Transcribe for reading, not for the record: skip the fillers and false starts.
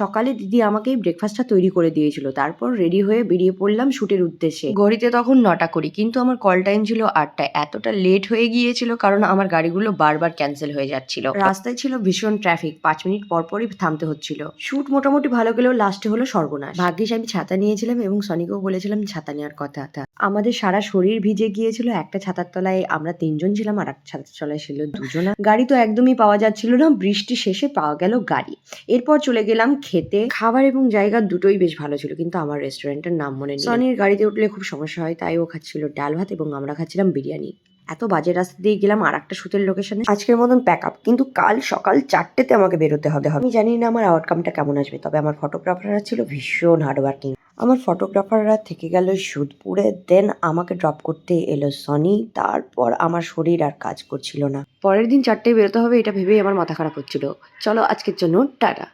সকালে দিদি আমাকেই ব্রেকফাস্টটা তৈরি করে দিয়েছিল, তারপর রেডি হয়ে বেরিয়ে পড়লাম শুটের উদ্দেশ্যে। ঘড়িতে তখন 9টা করি, কিন্তু আমার কল টাইম ছিল 8টায়। এতটা লেট হয়ে গিয়েছিল কারণ আমার গাড়িগুলো বারবার ক্যান্সেল হয়ে যাচ্ছিল। রাস্তায় ছিল ভীষণ ট্রাফিক, 5 মিনিট পর পরই থামতে হচ্ছিল। শুট মোটামুটি ভালো গেলেও লাস্টে হলো সর্বনাশ। ভাগ্যিস আমি ছাতা নিয়েছিলাম এবং সনিকেও বলেছিলাম ছাতা নেওয়ার কথা। আমাদের সারা শরীর ভিজে গিয়েছিল। একটা ছাতার তলায় আমরা 3জন ছিলাম, আর একটা ছাতার তলায় ছিল 2জনা। গাড়ি তো একদমই পাওয়া যাচ্ছিল না। বৃষ্টি শেষে পাওয়া গেল গাড়ি। এরপর চলে গেলাম খেতে। খাবার এবং জায়গা দুটোই বেশ ভালো ছিল, কিন্তু আমার রেস্টুরেন্টের নাম মনে নেই। সনির গাড়িতে উঠলে খুব সমস্যা হয়, তাই ও খাচ্ছিল ডাল ভাত এবং আমরা খাচ্ছিলাম বিরিয়ানি। এত বাজে রাস্তা দিয়ে গেলাম আর একটা শুটের লোকেশনে। আজকের মতন প্যাক আপ, কিন্তু কাল সকাল 4টেতে আমাকে বেরোতে হবে। আমি জানি না আমার আউটকামটা কেমন আসবে, তবে আমার ফটোগ্রাফাররা ছিল ভীষণ হার্ডওয়ার্কিং। আমার ফটোগ্রাফাররা থেকে গেল সুদপুরে, দেন আমাকে ড্রপ করতে এলো সনি। তারপর আমার শরীর আর কাজ করছিল না। পরের দিন 4টায় বেরোতে হবে এটা ভেবেই আমার মাথা খারাপ হচ্ছিল। চলো আজকের জন্য টাটা।